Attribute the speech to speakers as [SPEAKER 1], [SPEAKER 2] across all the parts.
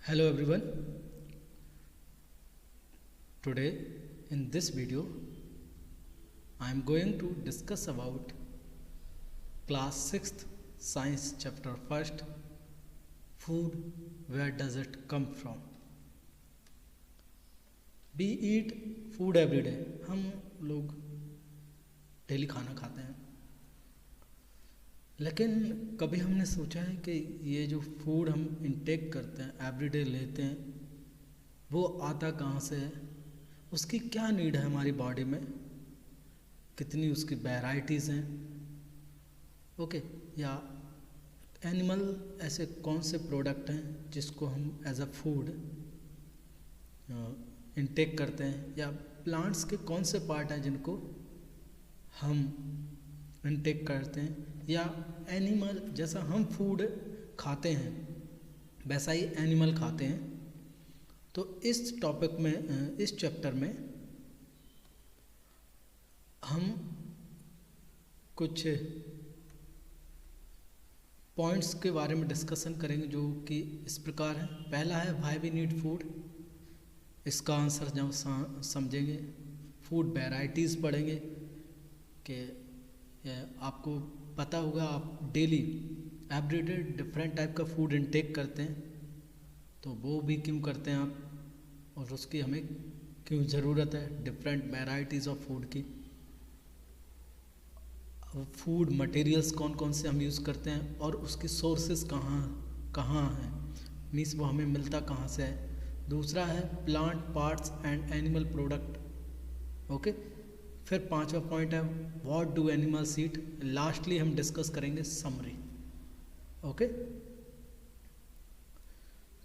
[SPEAKER 1] Hello everyone. Today in this video I am going to discuss about class 6th science chapter 1st food, where does it come from. We eat food every day. हम लोग daily खाना खाते हैं, लेकिन कभी हमने सोचा है कि ये जो फूड हम इंटेक करते हैं, एवरीडे लेते हैं, वो आता कहाँ से है, उसकी क्या नीड है हमारी बॉडी में, कितनी उसकी वैराइटीज़ हैं, ओके, या एनिमल ऐसे कौन से प्रोडक्ट हैं जिसको हम एज अ फूड इंटेक करते हैं, या प्लांट्स के कौन से पार्ट हैं जिनको हम इंटेक करते हैं, या एनिमल जैसा हम फूड खाते हैं वैसा ही एनिमल खाते हैं। तो इस टॉपिक में, इस चैप्टर में हम कुछ पॉइंट्स के बारे में डिस्कशन करेंगे जो कि इस प्रकार है। पहला है व्हाई वी नीड फूड, इसका आंसर जब समझेंगे। फूड वैराइटीज़ पढ़ेंगे कि आपको पता होगा आप डेली एवरीडे डिफरेंट टाइप का फूड इनटेक करते हैं, तो वो भी क्यों करते हैं आप, और उसकी हमें क्यों ज़रूरत है, डिफरेंट वैराइटीज़ ऑफ फूड की। फूड मटेरियल्स कौन कौन से हम यूज़ करते हैं और उसकी सोर्सेज कहाँ कहाँ हैं, मीन्स वो हमें मिलता कहाँ से है। दूसरा है plant parts and animal product, okay. फिर पांचवा पॉइंट है what do animals eat. Lastly हम डिस्कस करेंगे समरी, ओके।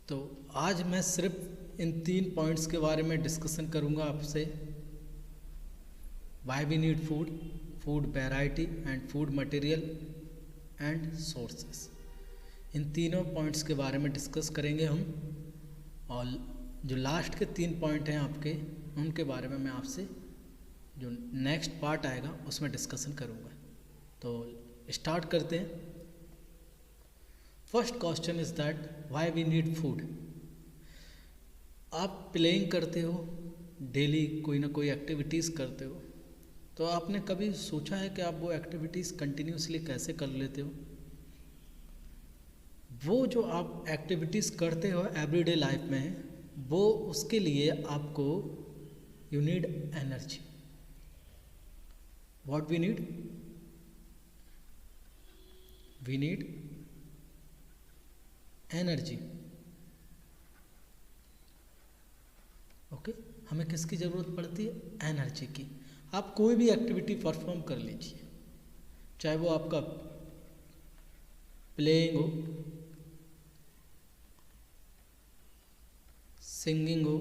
[SPEAKER 1] तो आज मैं सिर्फ इन 3 पॉइंट्स के बारे में डिस्कशन करूंगा आपसे। Why we need food, food variety and food material and sources. इन तीनों पॉइंट्स के बारे में डिस्कस करेंगे हम, और जो लास्ट के 3 पॉइंट हैं आपके, उनके बारे में मैं आपसे जो नेक्स्ट पार्ट आएगा उसमें डिस्कशन करूँगा। तो स्टार्ट करते हैं। First question is that why we need food. आप प्लेइंग करते हो, डेली कोई ना कोई एक्टिविटीज़ करते हो, तो आपने कभी सोचा है कि आप वो एक्टिविटीज़ कंटिन्यूसली कैसे कर लेते हो। वो जो आप एक्टिविटीज़ करते हो एवरीडे लाइफ में, वो उसके लिए आपको you need energy. What we need? We need energy. Okay, हमें किसकी ज़रूरत पड़ती है? एनर्जी की। आप कोई भी एक्टिविटी परफॉर्म कर लीजिए, चाहे वो आपका प्लेइंग हो, सिंगिंग हो,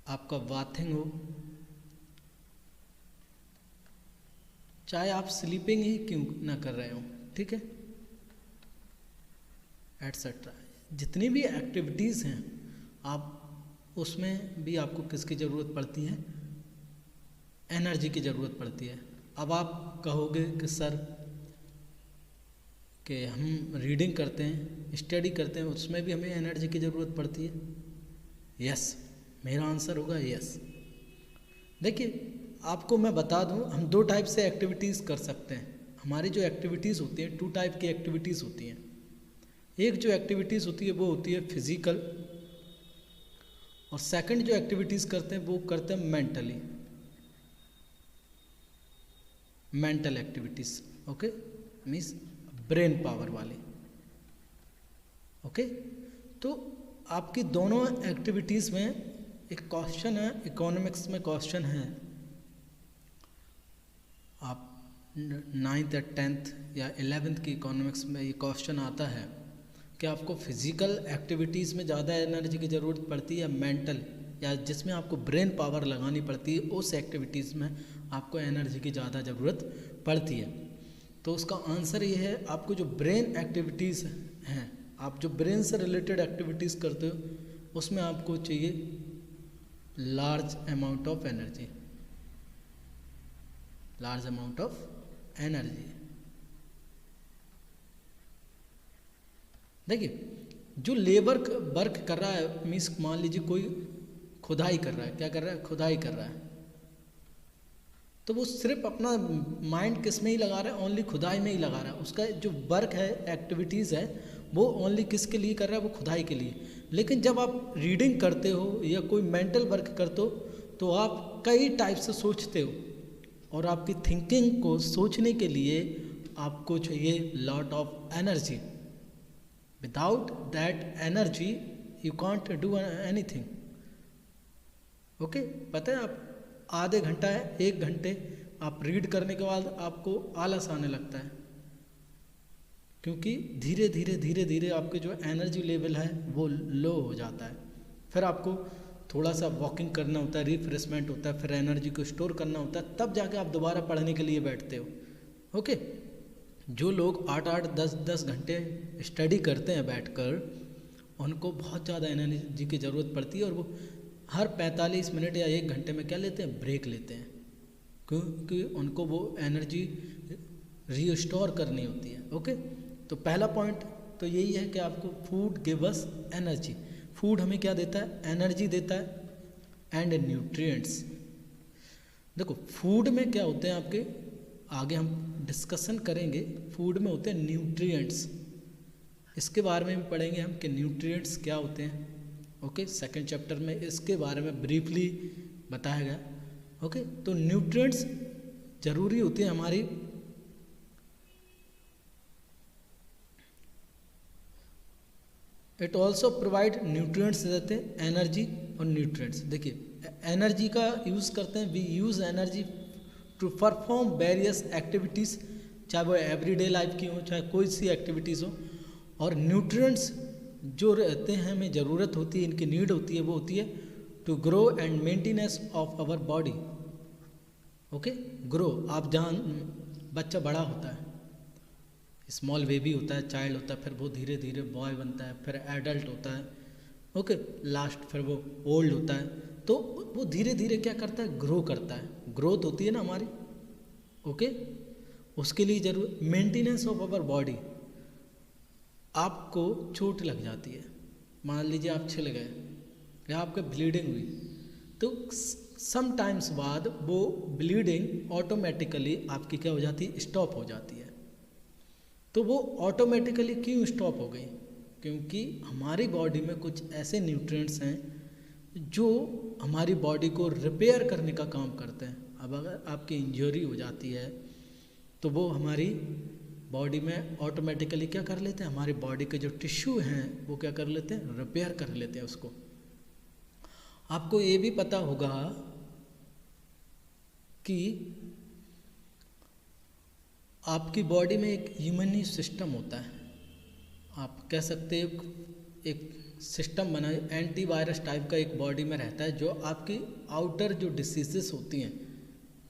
[SPEAKER 1] आपका बाथिंग हो, चाहे आप स्लीपिंग ही क्यों ना कर रहे हो, ठीक है, एटसेट्रा। जितनी भी एक्टिविटीज़ हैं आप उसमें भी आपको किसकी ज़रूरत पड़ती है? एनर्जी की ज़रूरत पड़ती है। अब आप कहोगे कि सर कि हम रीडिंग करते हैं, स्टडी करते हैं, उसमें भी हमें एनर्जी की ज़रूरत पड़ती है। यस, मेरा आंसर होगा यस। देखिए, आपको मैं बता दूं, हम 2 टाइप से एक्टिविटीज़ कर सकते हैं। हमारी जो एक्टिविटीज़ होती हैं, 2 टाइप की एक्टिविटीज़ होती हैं। एक जो एक्टिविटीज़ होती है वो होती है फिजिकल, और सेकंड जो एक्टिविटीज़ करते हैं वो करते हैं mentally, mental activities, okay, means brain power वाली, ओके। तो आपकी दोनों एक्टिविटीज़ में एक क्वेश्चन है, इकोनॉमिक्स में क्वेश्चन है, आप 9th या 10th या 11th की इकोनॉमिक्स में ये क्वेश्चन आता है कि आपको फिजिकल एक्टिविटीज़ में ज़्यादा एनर्जी की ज़रूरत पड़ती है या मेंटल, या जिसमें आपको ब्रेन पावर लगानी पड़ती है, उस एक्टिविटीज़ में आपको एनर्जी की ज़्यादा ज़रूरत पड़ती है। तो उसका आंसर ये है, आपको जो ब्रेन एक्टिविटीज़ हैं, आप जो ब्रेन से रिलेटेड एक्टिविटीज़ करते हो, उसमें आपको चाहिए large amount of energy, large amount of energy. देखिए, जो लेबर वर्क कर रहा है, मीन्स मान लीजिए कोई खुदाई कर रहा है, क्या कर रहा है, खुदाई कर रहा है, तो वो सिर्फ अपना माइंड किस में ही लगा रहा है, ओनली खुदाई में ही लगा रहा है। उसका जो वर्क है, एक्टिविटीज़ है, वो ओनली किसके लिए कर रहा है, वो खुदाई के लिए। लेकिन जब आप रीडिंग करते हो या कोई मेंटल वर्क करते हो, तो आप कई टाइप से सोचते हो, और आपकी थिंकिंग को सोचने के लिए आपको चाहिए lot of energy. Without that energy you can't do anything. Okay, पता है, आप आधे घंटा है, 1 घंटे आप रीड करने के बाद आपको आलस आने लगता है, क्योंकि धीरे धीरे आपके जो एनर्जी लेवल है वो लो हो जाता है। फिर आपको थोड़ा सा वॉकिंग करना होता है, रिफ्रेशमेंट होता है, फिर एनर्जी को स्टोर करना होता है, तब जाके आप दोबारा पढ़ने के लिए बैठते हो। ओके, जो लोग 8-8, 10-10 घंटे स्टडी करते हैं बैठकर, उनको बहुत ज़्यादा एनर्जी की ज़रूरत पड़ती है, और वो हर 45 मिनट या 1 घंटे में क्या लेते हैं, ब्रेक लेते हैं, क्योंकि उनको वो एनर्जी रीस्टोर करनी होती है। ओके, तो पहला पॉइंट तो यही है कि आपको food give us energy. Food हमें क्या देता है, एनर्जी देता है एंड न्यूट्रिएंट्स। देखो, फूड में क्या होते हैं आपके, आगे हम डिस्कशन करेंगे। फूड में होते हैं न्यूट्रिएंट्स, इसके बारे में भी पढ़ेंगे हम कि न्यूट्रिएंट्स क्या होते हैं। ओके, सेकंड चैप्टर में इसके बारे में ब्रीफली बताया गया। ओके, तो न्यूट्रिएंट्स जरूरी होती है हमारी इट ऑल्सो प्रोवाइड न्यूट्रिएंट्स देते हैं, एनर्जी और न्यूट्रिएंट्स। देखिए, एनर्जी का यूज़ करते हैं, we use energy to perform various activities, चाहे वो एवरीडे लाइफ की हो, चाहे कोई सी एक्टिविटीज़ हो। और न्यूट्रिएंट्स जो रहते हैं, हमें ज़रूरत होती है, इनकी नीड होती है, वो होती है to grow and maintenance of our body. Okay, grow, आप जहाँ बच्चा बड़ा होता है, स्मॉल बेबी होता है, चाइल्ड होता है, फिर वो धीरे धीरे बॉय बनता है, फिर एडल्ट होता है। ओके, लास्ट फिर वो ओल्ड होता है, तो वो धीरे धीरे क्या करता है, ग्रो करता है, ग्रोथ होती है ना हमारी। ओके, उसके लिए जरूर मेंटेनेंस ऑफ आवर बॉडी। आपको चोट लग जाती है, मान लीजिए आप छिल गए या आपके ब्लीडिंग हुई, तो सम टाइम्स बाद वो ब्लीडिंग ऑटोमेटिकली आपकी क्या हो जाती है, स्टॉप हो जाती है। तो वो ऑटोमेटिकली क्यों स्टॉप हो गई, क्योंकि हमारी बॉडी में कुछ ऐसे न्यूट्रिएंट्स हैं जो हमारी बॉडी को रिपेयर करने का काम करते हैं। अब अगर आपकी इंजरी हो जाती है, तो वो हमारी बॉडी में ऑटोमेटिकली क्या कर लेते हैं, हमारी बॉडी के जो टिश्यू हैं वो क्या कर लेते हैं, रिपेयर कर लेते हैं उसको। आपको ये भी पता होगा कि आपकी बॉडी में एक इम्यूनी सिस्टम होता है, आप कह सकते हो एक सिस्टम बना, एंटीवायरस टाइप का एक बॉडी में रहता है, जो आपकी आउटर जो डिसीजेस होती हैं,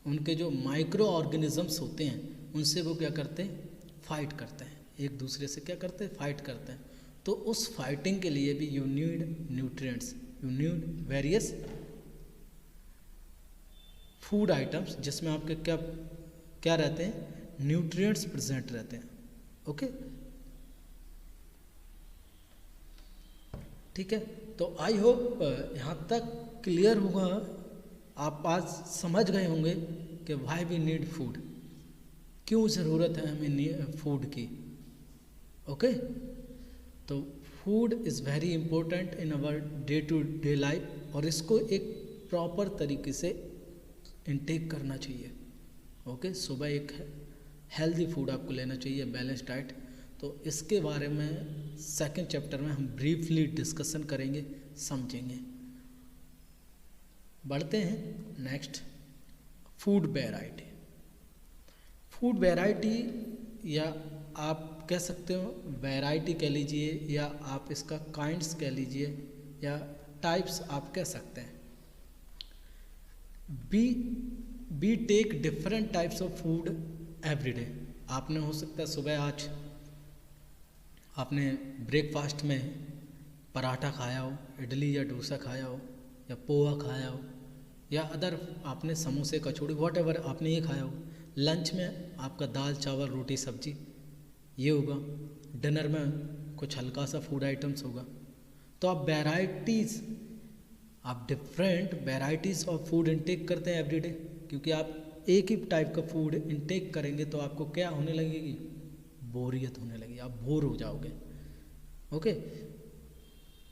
[SPEAKER 1] उनके जो माइक्रो ऑर्गेनिजम्स होते हैं, उनसे वो क्या करते हैं, फाइट करते हैं, एक दूसरे से क्या करते हैं, फाइट करते हैं। तो उस फाइटिंग के लिए भी you need nutrients, you need various food items, जिसमें आपके क्या क्या रहते हैं, न्यूट्रिएंट्स प्रेजेंट रहते हैं। ओके, ठीक है, तो आई होप यहाँ तक क्लियर होगा, आप आज समझ गए होंगे कि व्हाई वी नीड फूड, क्यों ज़रूरत है हमें फूड की। ओके, तो food is very important in our day to day life, और इसको एक प्रॉपर तरीके से इनटेक करना चाहिए। ओके, सुबह एक हेल्दी फूड आपको लेना चाहिए, बैलेंस डाइट। तो इसके बारे में सेकंड चैप्टर में हम ब्रीफली डिस्कशन करेंगे, समझेंगे। बढ़ते हैं next, food variety. Food variety, या आप कह सकते हो वैरायटी कह लीजिए, या आप इसका काइंड्स कह लीजिए, या टाइप्स आप कह सकते हैं। We take different types of food every day. आपने हो सकता है सुबह आज आपने ब्रेकफास्ट में पराठा खाया हो, इडली या डोसा खाया हो, या पोहा खाया हो, या अदर आपने समोसे कचौड़ी व्हाटएवर आपने ये खाया हो। लंच में आपका दाल चावल रोटी सब्जी ये होगा। डिनर में कुछ हल्का सा फूड आइटम्स होगा। तो आप वैराइटीज़, आप different varieties of food intake करते हैं एवरीडे, क्योंकि आप एक ही टाइप का फूड इनटेक करेंगे तो आपको क्या होने लगेगी, बोरियत होने लगेगी, आप बोर हो जाओगे। ओके,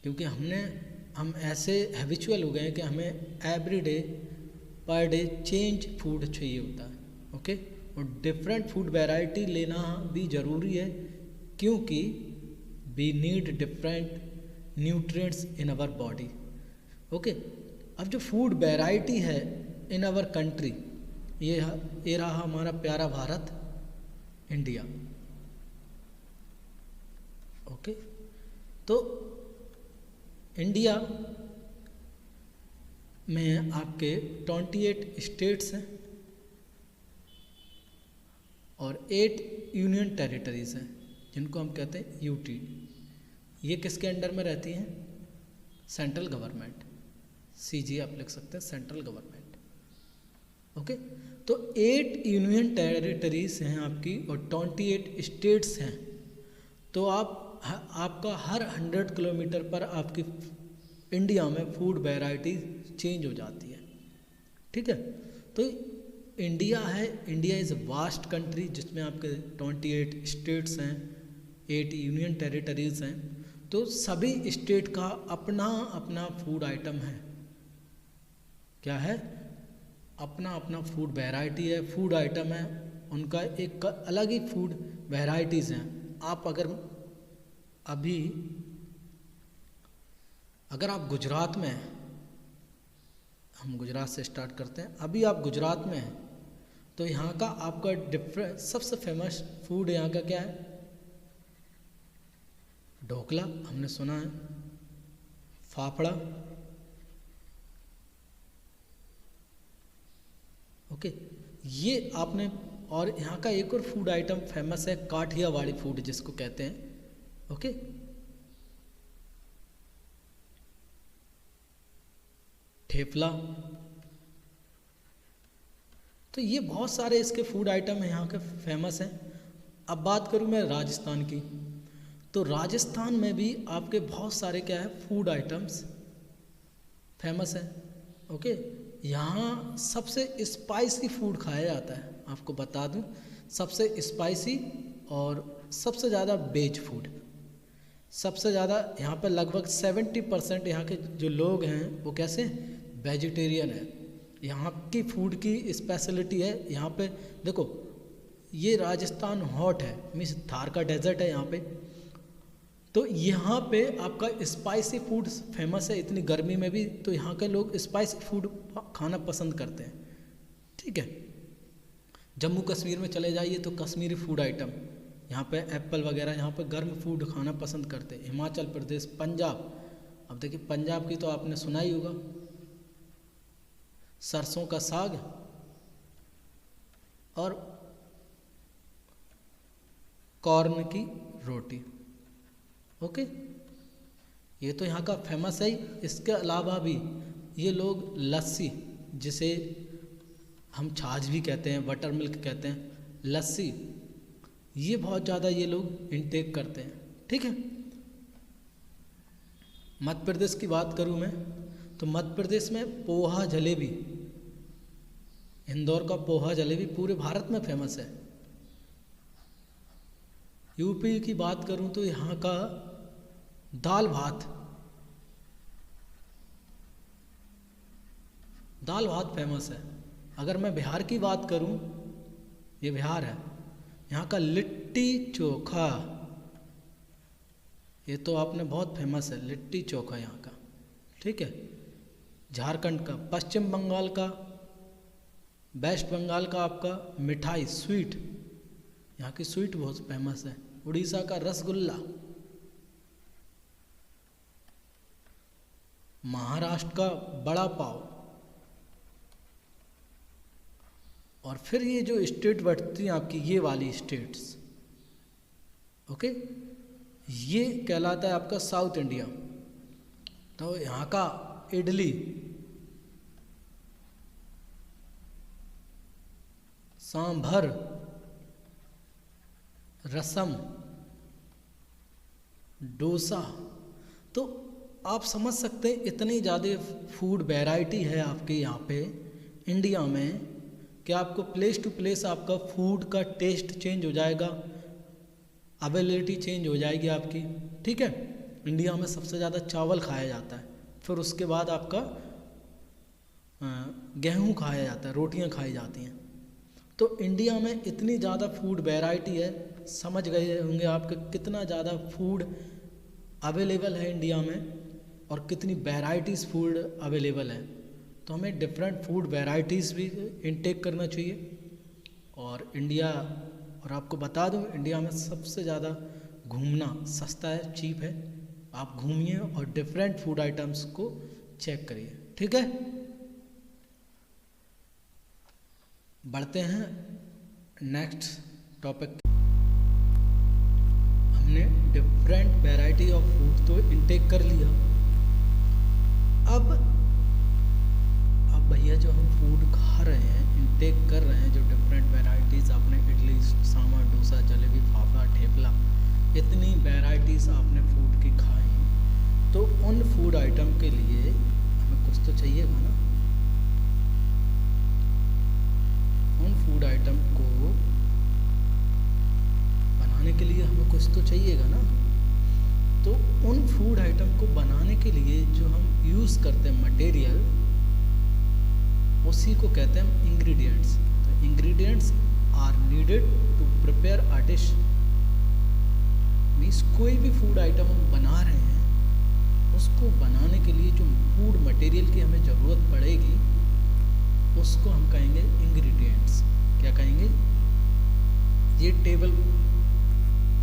[SPEAKER 1] क्योंकि हम ऐसे हैबिचुअल हो गए हैं कि हमें everyday per day change food चाहिए होता है। ओके, और डिफरेंट फूड वैरायटी लेना भी ज़रूरी है, क्योंकि we need different nutrients in our body. Okay, अब जो फूड वैरायटी है इन आवर कंट्री, ये रहा हमारा प्यारा भारत इंडिया। ओके, तो इंडिया में आपके 28 स्टेट्स हैं और 8 यूनियन टेरिटरीज हैं, जिनको हम कहते हैं यूटी। ये किसके अंडर में रहती हैं, सेंट्रल गवर्नमेंट, सीजी आप लिख सकते हैं, सेंट्रल गवर्नमेंट। ओके, तो 8 यूनियन टेरिटरीज हैं आपकी और 28 स्टेट्स हैं। तो आपका हर 100 किलोमीटर पर आपकी इंडिया में फूड वैरायटी चेंज हो जाती है। ठीक है, तो India is a vast country, जिसमें आपके 28 स्टेट्स हैं, 8 यूनियन टेरिटरीज हैं। तो सभी स्टेट का अपना अपना फूड आइटम है। क्या है, अपना अपना फूड वैरायटी है, फूड आइटम है, उनका एक अलग ही फूड वैरायटीज़ हैं। आप अगर आप गुजरात में हैं, हम गुजरात से स्टार्ट करते हैं, अभी आप गुजरात में हैं तो यहाँ का आपका डिफरेंट सबसे फेमस फूड यहाँ का क्या है, ढोकला, हमने सुना है, फाफड़ा। ओके, ये आपने, और यहाँ का एक और फूड आइटम फेमस है, काठियावाड़ी फूड जिसको कहते हैं। ओके, ठेपला। तो ये बहुत सारे इसके फूड आइटम हैं यहाँ के फेमस हैं। अब बात करूँ मैं राजस्थान की, तो राजस्थान में भी आपके बहुत सारे क्या है, फूड आइटम्स फेमस हैं। ओके, यहाँ सबसे स्पाइसी फूड खाया जाता है, आपको बता दूँ, सबसे स्पाइसी और सबसे ज़्यादा वेज फूड। सबसे ज़्यादा यहाँ पर लगभग 70% यहाँ के जो लोग हैं वो कैसे, वेजिटेरियन है। यहाँ की फूड की स्पेशलिटी है, यहाँ पे देखो, ये राजस्थान हॉट है, मीन्स थार का डेजर्ट है यहाँ पे, तो यहाँ पे आपका स्पाइसी फूड फेमस है, इतनी गर्मी में भी तो यहाँ के लोग स्पाइसी फूड खाना पसंद करते हैं। ठीक है, जम्मू कश्मीर में चले जाइए तो कश्मीरी फूड आइटम, यहाँ पे एप्पल वगैरह, यहाँ पे गर्म फूड खाना पसंद करते हैं। हिमाचल प्रदेश, पंजाब, अब देखिए पंजाब की तो आपने सुना ही होगा, सरसों का साग और कॉर्न की रोटी। ओके, ये तो यहाँ का फेमस है ही। इसके अलावा भी ये लोग लस्सी, जिसे हम छाछ भी कहते हैं, बटर मिल्क कहते हैं, लस्सी, ये बहुत ज़्यादा ये लोग इनटेक करते हैं। ठीक है, मध्य प्रदेश की बात करूँ मैं, तो मध्य प्रदेश में पोहा जलेबी, इंदौर का पोहा जलेबी पूरे भारत में फेमस है। यूपी की बात करूं तो यहाँ का दाल भात फेमस है। अगर मैं बिहार की बात करूं, ये बिहार है, यहाँ का लिट्टी चोखा, ये तो आपने बहुत फेमस है, लिट्टी चोखा यहाँ का। ठीक है, झारखंड का, पश्चिम बंगाल का, वेस्ट बंगाल का आपका मिठाई स्वीट, यहाँ की स्वीट बहुत फेमस है। उड़ीसा का रसगुल्ला, महाराष्ट्र का बड़ा पाव, और फिर ये जो स्टेट बढ़ती हैं आपकी, ये वाली स्टेट्स, ओके, ये कहलाता है आपका साउथ इंडिया। तो यहाँ का इडली, सांभर, रसम, डोसा। तो आप समझ सकते हैं इतनी ज़्यादा फूड वैरायटी है आपके यहाँ पे इंडिया में कि आपको प्लेस टू प्लेस आपका फूड का टेस्ट चेंज हो जाएगा, अवेलेबिलिटी चेंज हो जाएगी आपकी। ठीक है, इंडिया में सबसे ज़्यादा चावल खाया जाता है, फिर उसके बाद आपका गेहूँ खाया जाता है, रोटियाँ खाई जाती हैं। तो इंडिया में इतनी ज़्यादा फूड वैरायटी है, समझ गए होंगे आप कि कितना ज़्यादा फूड अवेलेबल है इंडिया में और कितनी वैराइटीज़ फूड अवेलेबल है। तो हमें डिफरेंट फूड वैराइटीज़ भी इनटेक करना चाहिए। और इंडिया, और आपको बता दूं इंडिया में सबसे ज़्यादा घूमना सस्ता है, चीप है। आप घूमिए और डिफरेंट फूड आइटम्स को चेक करिए। ठीक है, बढ़ते हैं नेक्स्ट टॉपिक। हमने डिफरेंट वैरायटी ऑफ फूड तो इनटेक कर लिया। अब भैया जो हम फूड खा रहे हैं, इनटेक कर रहे हैं, जो डिफरेंट वैरायटीज़, आपने इडली, सांभर, डोसा, जलेबी, फाफड़ा, ठेपला, इतनी वैरायटीज़ आपने फूड की खाई, तो उन फूड आइटम के लिए हमें कुछ तो चाहिएगा ना। उन फूड आइटम को बनाने के लिए हमें कुछ तो चाहिएगा ना। तो उन फूड आइटम को बनाने के लिए जो हम यूज़ करते हैं मटेरियल, उसी को कहते हैं इंग्रेडिएंट्स। तो ingredients are needed to prepare a dish. Means कोई भी फूड आइटम हम बना रहे हैं, उसको बनाने के लिए जो फूड मटेरियल की हमें ज़रूरत पड़ेगी, उसको हम कहेंगे इंग्रेडिएंट्स। क्या कहेंगे? ये टेबल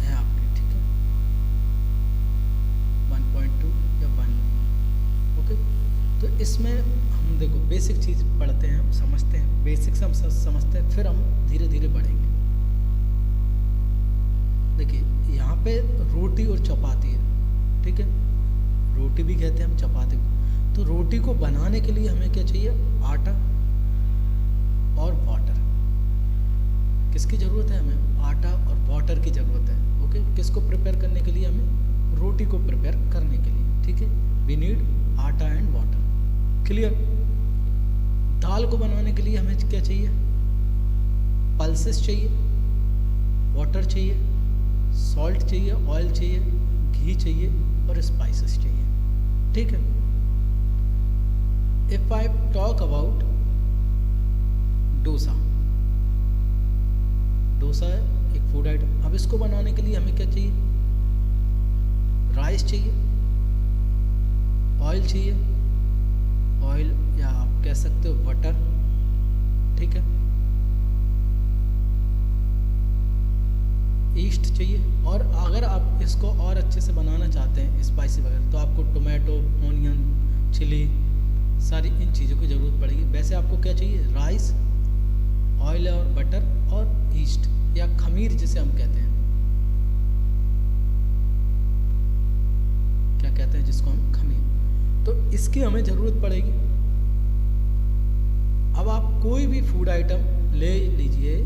[SPEAKER 1] है आपकी, ठीक है, 1.2 या 1। ओके, तो इसमें हम देखो बेसिक चीज़ पढ़ते हैं, हम समझते हैं, बेसिक्स हम समझते हैं, फिर हम धीरे धीरे बढ़ेंगे। देखिए यहाँ पे रोटी और चपाती है, ठीक है, रोटी भी कहते हैं हम चपाती को। तो रोटी को बनाने के लिए हमें क्या चाहिए? आटा और वाटर। किसकी ज़रूरत है हमें? आटा और वाटर की ज़रूरत है। ओके, किसको प्रिपेयर करने के लिए? हमें रोटी को प्रिपेयर करने के लिए, ठीक है। वी नीड आटा एंड वाटर। क्लियर? दाल को बनाने के लिए हमें क्या चाहिए? पल्सेस चाहिए, वाटर चाहिए, सॉल्ट चाहिए, ऑयल चाहिए, घी चाहिए और स्पाइसेस चाहिए, ठीक है। If I talk about dosa, dosa है एक फूड आइटम। अब इसको बनाने के लिए हमें क्या चाहिए? राइस चाहिए, ऑयल चाहिए, ऑयल या आप कह सकते हो बटर, ठीक है, ईस्ट चाहिए। और अगर आप इसको और अच्छे से बनाना चाहते हैं स्पाइसी वगैरह, तो आपको टोमेटो, ऑनियन, चिली, सारी इन चीज़ों की ज़रूरत पड़ेगी। वैसे आपको क्या चाहिए? राइस, ऑयल और बटर और ईस्ट या खमीर जिसे हम कहते हैं, क्या कहते हैं जिसको हम? खमीर। तो इसकी हमें ज़रूरत पड़ेगी। अब आप कोई भी फूड आइटम ले लीजिए,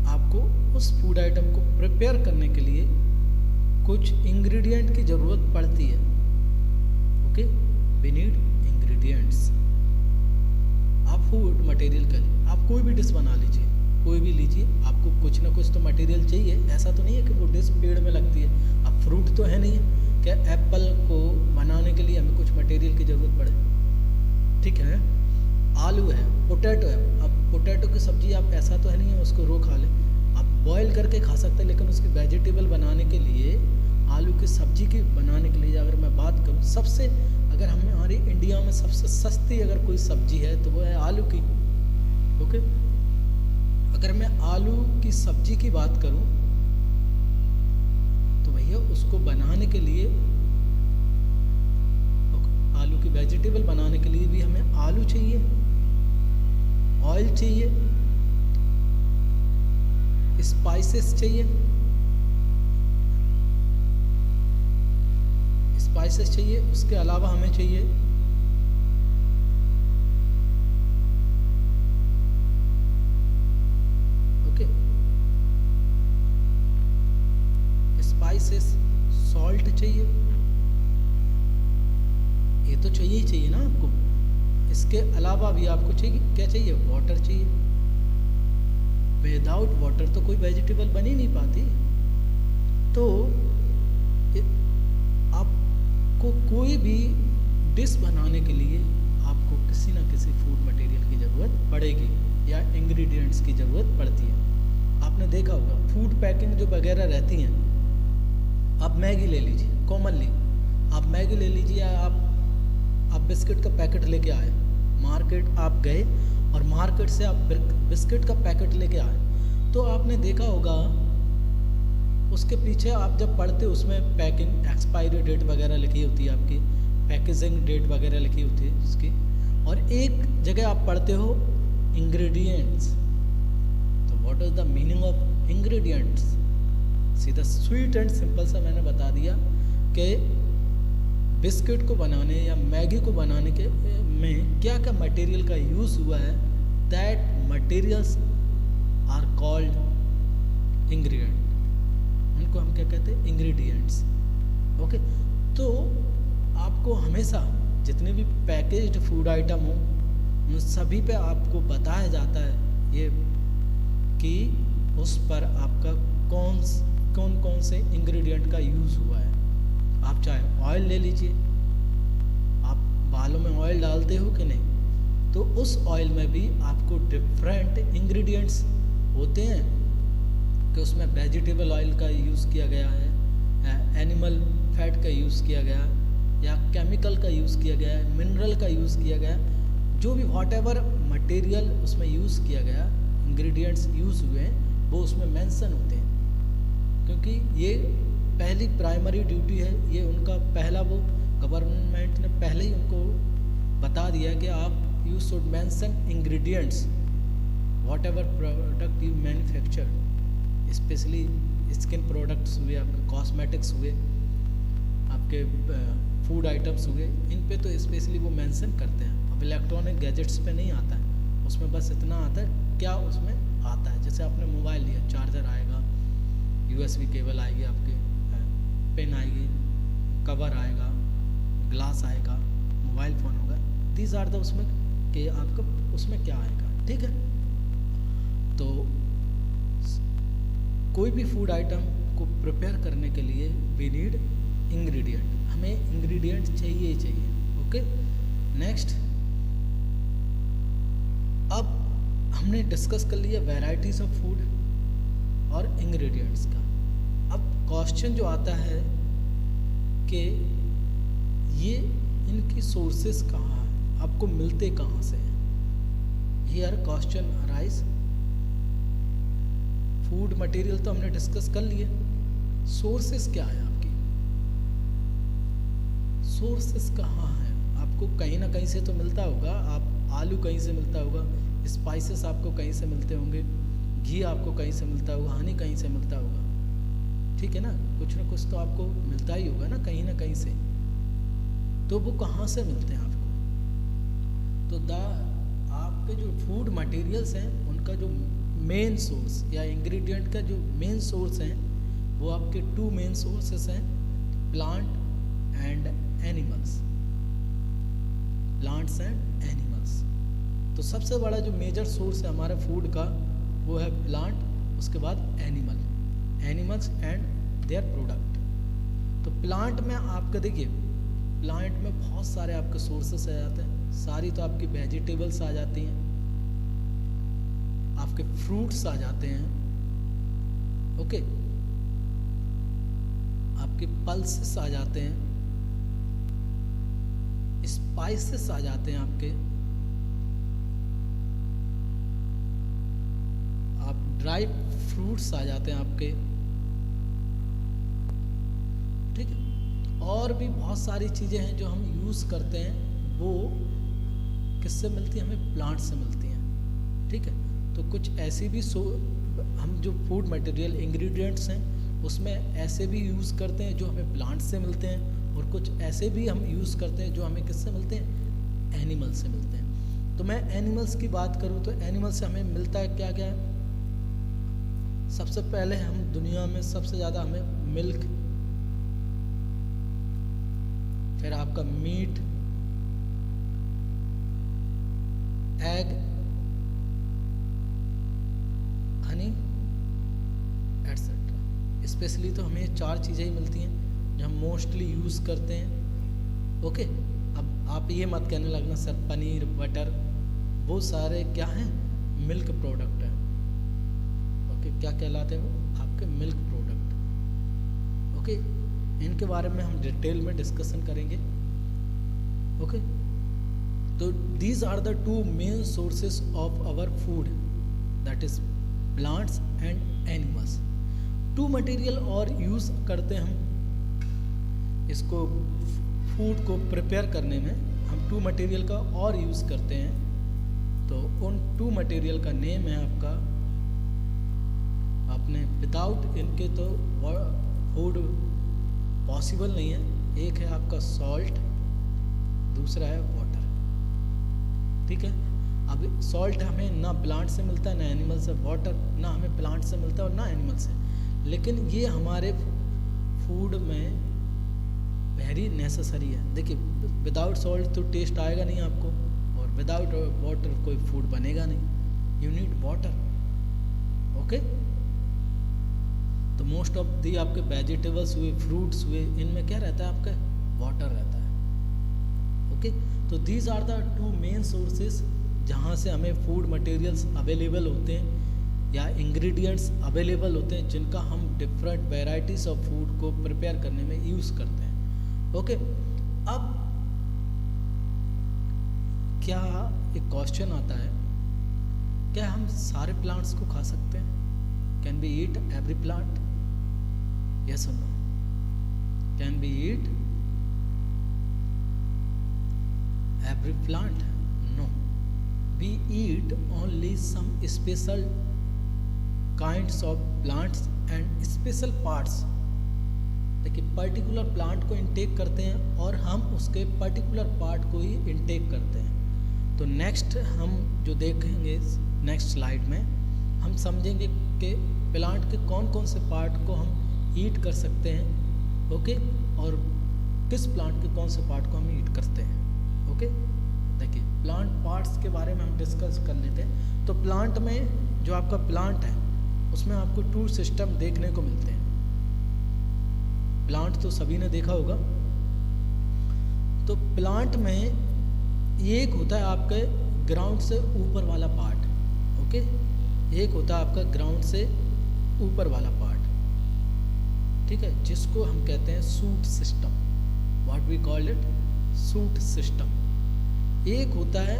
[SPEAKER 1] आपको उस फूड आइटम को प्रिपेयर करने के लिए कुछ इंग्रेडिएंट की ज़रूरत पड़ती है। Okay, we need ingredients. आप फूड मटेरियल के लिए आप कोई भी डिश बना लीजिए, कोई भी लीजिए, आपको कुछ ना कुछ तो मटेरियल चाहिए। ऐसा तो नहीं है कि वो डिश पेड़ में लगती है। अब फ्रूट तो है नहीं है कि एप्पल को बनाने के लिए हमें कुछ मटेरियल की ज़रूरत पड़े, ठीक है। आलू है, पोटैटो है। अब पोटैटो की सब्ज़ी आप ऐसा तो है नहीं है उसको रो खा लें, आप बॉयल करके खा सकते हैं। लेकिन उसकी वेजिटेबल बनाने के लिए, आलू की सब्ज़ी की बनाने के लिए अगर मैं बात करूँ, सबसे अगर हमारी इंडिया में सबसे सस्ती अगर कोई सब्ज़ी है तो वो है आलू की। ओके, अगर मैं आलू की सब्ज़ी की बात करूँ तो भैया उसको बनाने के लिए, आलू की वेजिटेबल बनाने के लिए भी हमें आलू चाहिए, ऑयल चाहिए, स्पाइसेस चाहिए, स्पाइसेस चाहिए। उसके अलावा हमें चाहिए ओके स्पाइसेस, सॉल्ट चाहिए, ये तो चाहिए ही चाहिए ना आपको। इसके अलावा भी आपको चाहिए क्या चाहिए, वाटर चाहिए। विदाउट वाटर तो कोई वेजिटेबल बन ही नहीं पाती। तो आपको कोई भी डिश बनाने के लिए आपको किसी ना किसी फूड मटेरियल की ज़रूरत पड़ेगी या इंग्रेडिएंट्स की ज़रूरत पड़ती है। आपने देखा होगा फूड पैकिंग जो वगैरह रहती हैं, आप मैगी ले लीजिए, कॉमनली आप मैगी ले लीजिए, या आप बिस्किट का पैकेट लेके आए, मार्केट आप गए और मार्केट से आप बिस्किट का पैकेट लेके आए, तो आपने देखा होगा उसके पीछे आप जब पढ़ते हो उसमें पैकिंग एक्सपायरी डेट वगैरह लिखी होती है, आपकी पैकेजिंग डेट वगैरह लिखी होती है उसकी, और एक जगह आप पढ़ते हो इंग्रेडिएंट्स। तो what is the meaning of ingredients? सीधा स्वीट एंड सिंपल सा मैंने बता दिया कि बिस्किट को बनाने या मैगी को बनाने के में क्या क्या मटेरियल का यूज़ हुआ है, that materials are called ingredient. उनको हम क्या कहते हैं, इंग्रेडिएंट्स। ओके, तो आपको हमेशा जितने भी पैकेज्ड फूड आइटम हो उन सभी पे आपको बताया जाता है ये कि उस पर आपका कौन कौन से इंग्रेडिएंट का यूज़ हुआ है। आप चाहे ऑयल ले लीजिए, आप बालों में ऑयल डालते हो कि नहीं, तो उस ऑयल में भी आपको डिफरेंट इंग्रेडिएंट्स होते हैं कि उसमें वेजिटेबल ऑयल का यूज़ किया गया है, एनिमल फैट का यूज़ किया गया, या केमिकल का यूज़ किया गया है, मिनरल का यूज़ किया गया, जो भी वॉट एवर मटेरियल उसमें यूज़ किया गया, इंग्रेडिएंट्स यूज़ हुए हैं, वो उसमें मेंशन होते हैं। क्योंकि ये पहली प्राइमरी ड्यूटी है, ये उनका पहला, वो गवर्नमेंट ने पहले ही उनको बता दिया कि आप you should mention ingredients what ever product you manufacture, specially skin products हुए, आपके कॉस्मेटिक्स हुए, आपके फूड आइटम्स हुए, इन पे तो स्पेशली वो मेंशन करते हैं। अब इलेक्ट्रॉनिक गैजेट्स पे नहीं आता है, उसमें बस इतना आता है क्या उसमें आता है, जैसे आपने मोबाइल लिया, चार्जर आएगा, USB केबल आएगी, आपके पेन आएगी, कवर आएगा, ग्लास आएगा, मोबाइल फ़ोन होगा, दीज आर द उसमें कि आपका उसमें क्या आएगा। ठीक है, तो कोई भी फूड आइटम को प्रिपेयर करने के लिए वी नीड इंग्रेडिएंट, हमें इंग्रेडिएंट चाहिए ही चाहिए। ओके, नेक्स्ट, अब हमने डिस्कस कर लिया वैरायटीज ऑफ फूड और इंग्रेडिएंट्स का। अब क्वेश्चन जो आता है कि ये इनकी सोर्सेस कहाँ हैं, आपको मिलते कहाँ से हैं। Here question arise, food material तो हमने डिस्कस कर लिए, सोर्सेस क्या है आपकी, सोर्सेस कहाँ हैं। आपको कहीं ना कहीं से तो मिलता होगा, आप आलू कहीं से मिलता होगा, स्पाइसेस आपको कहीं से मिलते होंगे, घी आपको कहीं से मिलता होगा, हनी कहीं से मिलता होगा, ठीक है ना कुछ तो आपको मिलता ही होगा ना कहीं से। तो वो कहाँ से मिलते हैं आपको, तो आपके जो फूड मटेरियल्स हैं उनका जो मेन सोर्स या इंग्रेडिएंट का जो मेन सोर्स हैं वो आपके टू मेन सोर्सेस हैं, plant and animals, plants and animals. तो सबसे बड़ा जो मेजर सोर्स है हमारे फूड का वो है प्लांट, उसके बाद एनिमल्स एंड देयर प्रोडक्ट। तो प्लांट में आपका देखिए, प्लांट में बहुत सारे आपके सोर्सेस आ जाते हैं, सारी तो आपकी वेजिटेबल्स आ जाती हैं, आपके फ्रूट्स आ जाते हैं, ओके, आपके पल्सेस आ जाते हैं, स्पाइसेस आ जाते हैं, आपके आप ड्राई फ्रूट्स आ जाते हैं आपके, ठीक है। और भी बहुत सारी चीज़ें हैं जो हम यूज़ करते हैं, वो किससे मिलती हैं, हमें प्लांट से मिलती हैं, ठीक है। तो कुछ ऐसी भी हम जो फूड मटेरियल इंग्रेडिएंट्स हैं उसमें ऐसे भी यूज़ करते हैं जो हमें प्लांट से मिलते हैं, और कुछ ऐसे भी हम यूज़ करते हैं जो हमें किससे मिलते हैं, एनिमल से मिलते हैं। तो मैं एनिमल्स की बात करूँ तो एनिमल से हमें मिलता है क्या क्या है। सबसे पहले हम दुनिया में सबसे ज़्यादा हमें मिल्क फिर आपका meat, egg, honey etcetera. Specially तो हमें 4 चीज़ें ही मिलती हैं जो हम मोस्टली यूज़ करते हैं। ओके, अब आप ये मत कहने लगना सर पनीर, बटर, वो सारे क्या हैं? मिल्क प्रोडक्ट हैं। ओके, क्या कहलाते हैं वो? आपके मिल्क प्रोडक्ट। ओके, इनके बारे में हम डिटेल में डिस्कशन करेंगे। ओके, तो these are the 2 main sources of our food, that is plants and animals. 2 material और यूज़ करते हैं हम इसको, फूड को प्रिपेयर करने में हम 2 मटेरियल का और यूज़ करते हैं। तो उन 2 मटेरियल का नेम है आपका, आपने विदाउट इनके तो फूड पॉसिबल नहीं है। एक है आपका सॉल्ट, दूसरा है वाटर। ठीक है, अब सॉल्ट हमें ना प्लांट से मिलता है ना एनिमल से, वाटर ना हमें प्लांट से मिलता है और ना एनिमल से, लेकिन ये हमारे फूड में वेरी नेसेसरी है। देखिए, विदाउट सॉल्ट तो टेस्ट आएगा नहीं आपको, और विदाउट वाटर कोई फूड बनेगा नहीं। You need water. ओके, तो मोस्ट ऑफ दी आपके वेजिटेबल्स हुए, फ्रूट्स हुए, इनमें क्या रहता है? आपका वाटर रहता है। ओके, तो these are the 2 main sources जहाँ से हमें फूड मटेरियल्स अवेलेबल होते हैं या इंग्रेडिएंट्स अवेलेबल होते हैं, जिनका हम डिफरेंट वेराइटीज़ ऑफ फूड को प्रिपेयर करने में यूज़ करते हैं। ओके, अब क्या एक क्वेश्चन आता है, क्या हम सारे प्लांट्स को खा सकते हैं? Can be eat every plant? Yes और no? Can be eat every plant? No, we eat only some special kinds of plants and special parts। देखिए, पर्टिकुलर प्लांट को इनटेक करते हैं और हम उसके पर्टिकुलर पार्ट को ही इनटेक करते हैं। तो नेक्स्ट हम जो देखेंगे नेक्स्ट स्लाइड में, हम समझेंगे कि प्लांट के कौन कौन से पार्ट को हम ईट कर सकते हैं। ओके, और किस प्लांट के कौन से पार्ट को हम ईट करते हैं। ओके, देखिए, प्लांट पार्ट्स के बारे में हम डिस्कस कर लेते हैं। तो प्लांट में जो आपका प्लांट है उसमें आपको 2 सिस्टम देखने को मिलते हैं। प्लांट तो सभी ने देखा होगा। तो प्लांट में एक होता है आपके ग्राउंड से ऊपर वाला पार्ट। ओके, एक होता है आपका ग्राउंड से ऊपर वाला पार्ट, ठीक है, जिसको हम कहते हैं shoot system. What we call it? Shoot system. एक होता है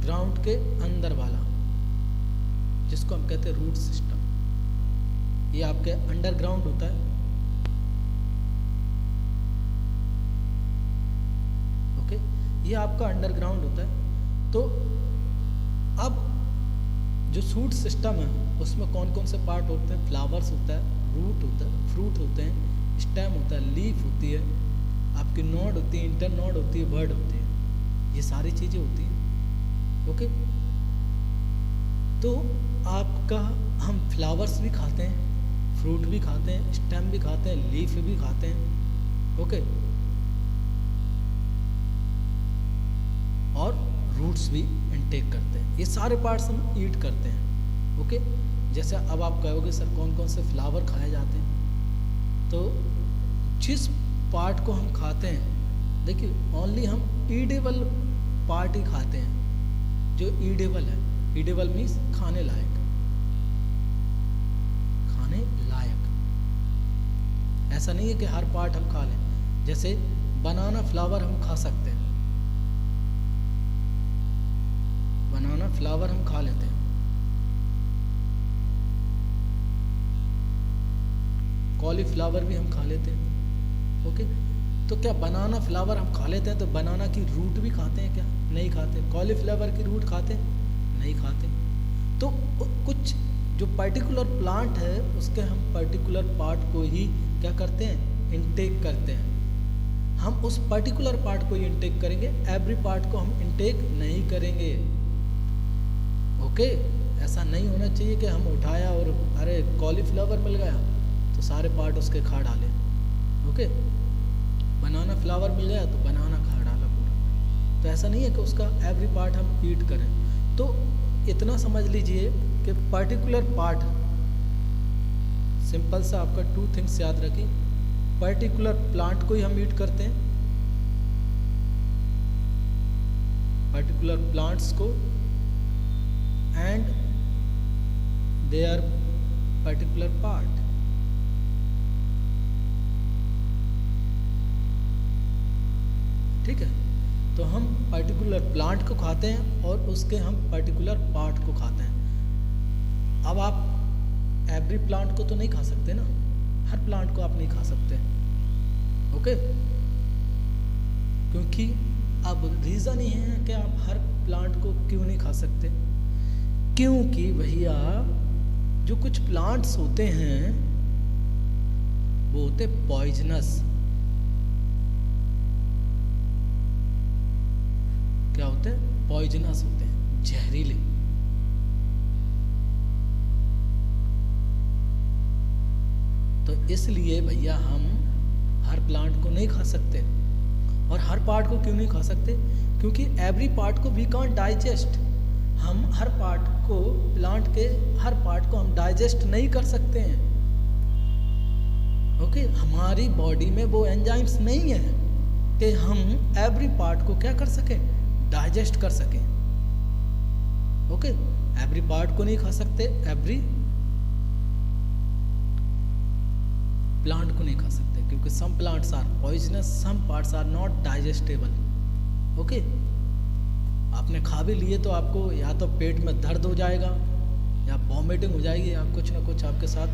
[SPEAKER 1] ग्राउंड के अंदर वाला, जिसको हम कहते हैं रूट सिस्टम। ये आपके अंडरग्राउंड होता है। ओके, ये आपका अंडरग्राउंड होता है। तो अब जो सूट सिस्टम है उसमें कौन कौन से पार्ट होते हैं? फ्लावर्स होता है, रूट होता है, फ्रूट होते हैं, स्टेम होता है, लीफ होती है, आपकी नोड होती है, इंटर नोड होती है, बर्ड होती है, ये सारी चीज़ें होती हैं। ओके, तो आपका हम फ्लावर्स भी खाते हैं, फ्रूट भी खाते हैं, स्टेम भी खाते हैं, लीफ भी खाते हैं। ओके, और रूट्स भी इनटेक करते हैं। ये सारे पार्ट्स हम ईट करते हैं। ओके, जैसे अब आप कहोगे सर कौन कौन से फ्लावर खाए जाते हैं? तो जिस पार्ट को हम खाते हैं, देखिए, ओनली हम ईडेबल पार्ट ही खाते हैं, जो ईडेबल है। ईडेबल मीन्स खाने लायक, खाने लायक। ऐसा नहीं है कि हर पार्ट हम खा लें। जैसे बनाना फ्लावर हम खा सकते हैं, बनाना फ्लावर हम खा लेते हैं। कॉलीफ्लावर भी हम खा लेते हैं। ओके, तो क्या बनाना फ्लावर हम खा लेते हैं तो बनाना की रूट भी खाते हैं क्या? नहीं खाते। कॉलीफ्लावर की रूट खाते हैं? नहीं खाते। तो कुछ जो पर्टिकुलर प्लांट है उसके हम पर्टिकुलर पार्ट को ही क्या करते हैं? इनटेक करते हैं। हम उस पर्टिकुलर पार्ट को ही इनटेक करेंगे, एवरी पार्ट को हम इनटेक नहीं करेंगे। ओके, ऐसा नहीं होना चाहिए कि हम उठाया और अरे कॉलीफ्लावर मिल गया तो सारे पार्ट उसके खा डालें। ओके, बनाना फ्लावर मिल गया तो बनाना खा डाला पूरा। तो ऐसा नहीं है कि उसका एवरी पार्ट हम ईट करें। तो इतना समझ लीजिए कि पर्टिकुलर पार्ट, सिंपल सा आपका 2 थिंग्स याद रखिए, पर्टिकुलर प्लांट को ही हम ईट करते हैं, पर्टिकुलर प्लांट्स को, एंड देयर पर्टिकुलर पार्ट। ठीक है, तो हम पर्टिकुलर प्लांट को खाते हैं और उसके हम पर्टिकुलर पार्ट को खाते हैं। अब आप एवरी प्लांट को तो नहीं खा सकते ना, हर प्लांट को आप नहीं खा सकते। ओके, क्योंकि अब रीज़न ये है कि आप हर प्लांट को क्यों नहीं खा सकते, क्योंकि भैया जो कुछ प्लांट्स होते हैं वो होते पॉइजनस। क्या होते हैं? पॉइजनस होते हैं, जहरीले। तो इसलिए भैया हम हर प्लांट को नहीं खा सकते। और हर पार्ट को क्यों नहीं खा सकते? क्योंकि एवरी पार्ट को वी कांट डाइजेस्ट। हम हर पार्ट को, प्लांट के हर पार्ट को हम डाइजेस्ट नहीं कर सकते हैं। ओके, हमारी बॉडी में वो एंजाइम्स नहीं है कि हम एवरी पार्ट को क्या कर सकें, डाइजेस्ट कर सकें। ओके, एवरी पार्ट को नहीं खा सकते, एवरी प्लांट को नहीं खा सकते, क्योंकि some plants are poisonous, some parts are not digestible. Okay, आपने खा भी लिए तो आपको या तो पेट में दर्द हो जाएगा, या वॉमिटिंग हो जाएगी, या कुछ ना कुछ आपके साथ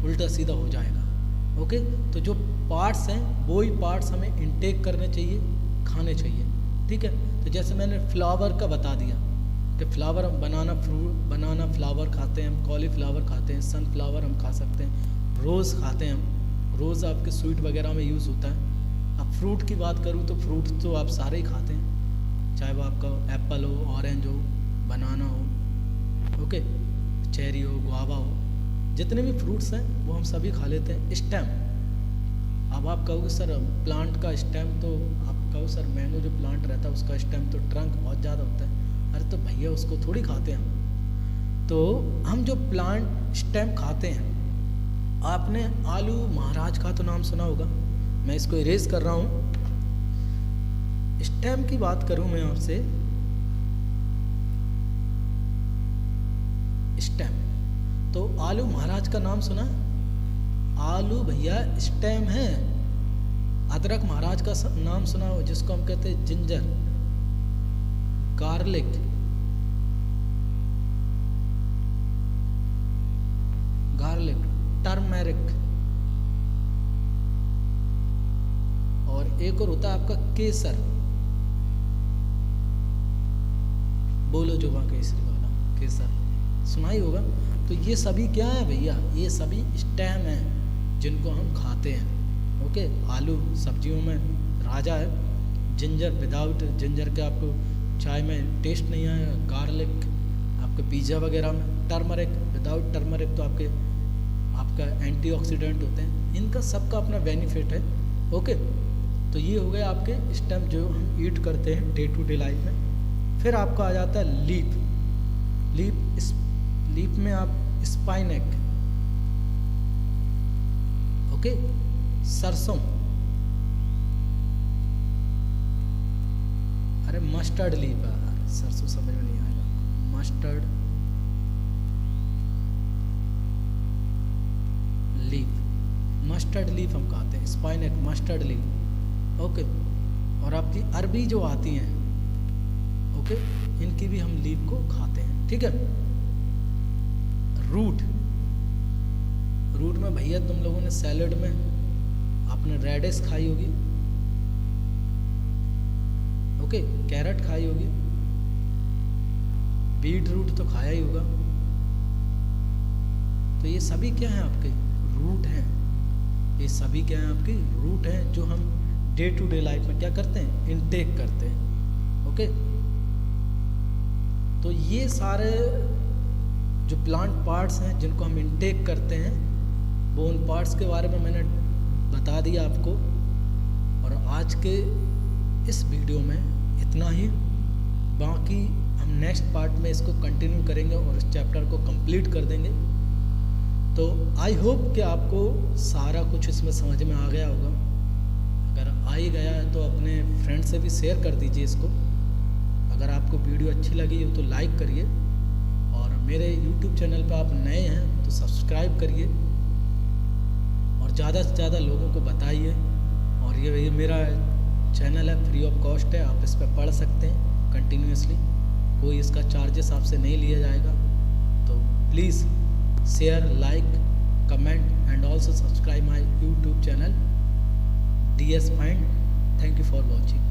[SPEAKER 1] उल्टा सीधा हो जाएगा। ओके, तो जो पार्ट्स हैं वो ही पार्ट्स हमें इनटेक करने चाहिए, खाने चाहिए। ठीक है, तो जैसे मैंने फ्लावर का बता दिया कि फ्लावर हम बनाना फ्लावर खाते हैं, हम कॉलीफ्लावर खाते हैं, सनफ्लावर हम खा सकते हैं, रोज़ खाते हैं हम, रोज़ आपके स्वीट वगैरह में यूज़ होता है। अब फ्रूट की बात करूँ तो फ्रूट तो आप सारे ही खाते हैं, चाहे वो आपका एप्पल हो, ऑरेंज हो, बनाना हो, ओके, चेरी हो, गुआवा हो, जितने भी फ्रूट्स हैं वो हम सभी खा लेते हैं। स्टेम, अब आप कहोगे सर प्लांट का स्टेम, तो आप कहो सर मैंगो जो प्लांट रहता है उसका स्टेम तो ट्रंक बहुत ज़्यादा होता है। अरे तो भैया उसको थोड़ी खाते हैं हम। तो हम जो प्लांट स्टेम खाते हैं, आपने आलू महाराज का तो नाम सुना होगा, मैं इसको इरेज कर रहा हूँ। स्टेम की बात करूँ मैं आपसे, स्टेम, तो आलू महाराज का नाम सुना? आलू भैया स्टेम है। अदरक महाराज का नाम सुना हो, जिसको हम कहते हैं जिंजर, गार्लिक, टर्मेरिक, और एक और होता है आपका केसर, बोलो जो वहाँ केसरी वाला केसर, सुना ही होगा। तो ये सभी क्या है भैया? ये सभी स्टेम हैं जिनको हम खाते हैं। ओके, आलू सब्जियों में राजा है, जिंजर विदाउट जिंजर के आपको चाय में टेस्ट नहीं आएगा, गार्लिक आपके पिज़्ज़ा वगैरह में, टर्मरिक विदाउट टर्मरिक तो आपका एंटीऑक्सीडेंट होते हैं। इनका सबका अपना बेनिफिट है। ओके, तो ये हो गए आपके स्टेम जो हम ईट करते हैं डे टू डे लाइफ में। फिर आपका आ जाता है लीफ। लीफ में आप स्पाइनेक, ओके, सरसों, अरे मस्टर्ड लीफ है, सरसों समझ में नहीं आएगा, मस्टर्ड लीफ हम खाते हैं, स्पाइनेक, मस्टर्ड लीफ। ओके, और आपकी अरबी जो आती हैं, ओके, इनकी भी हम लीफ को खाते हैं। ठीक है, रूट में भैया तुम लोगों ने सैलेड में आपने रेडिश खाई होगी, ओके, कैरेट खाई होगी, बीट रूट तो खाया ही होगा। तो ये सभी क्या हैं? आपके रूट हैं। ये सभी क्या हैं? आपके रूट हैं जो हम डे टू डे लाइफ में क्या करते हैं? इनटेक करते हैं। ओके, तो ये सारे जो प्लांट पार्ट्स हैं जिनको हम इनटेक करते हैं, वो उन पार्ट्स के बारे में मैंने बता दिया आपको। और आज के इस वीडियो में इतना ही। बाकी हम नेक्स्ट पार्ट में इसको कंटिन्यू करेंगे और इस चैप्टर को कंप्लीट कर देंगे। तो आई होप कि आपको सारा कुछ इसमें समझ में आ गया होगा। अगर आ ही गया है तो अपने फ्रेंड से भी शेयर कर दीजिए इसको। अगर आपको वीडियो अच्छी लगी हो तो लाइक करिए, और मेरे यूट्यूब चैनल पर आप नए हैं तो सब्सक्राइब करिए और ज़्यादा से ज़्यादा लोगों को बताइए। और ये मेरा चैनल है, फ्री ऑफ कॉस्ट है, आप इस पर पढ़ सकते हैं कंटिन्यूसली, कोई इसका चार्जेस आपसे नहीं लिया जाएगा। तो please share, like, comment and also subscribe my YouTube channel DS Find। Thank you for watching.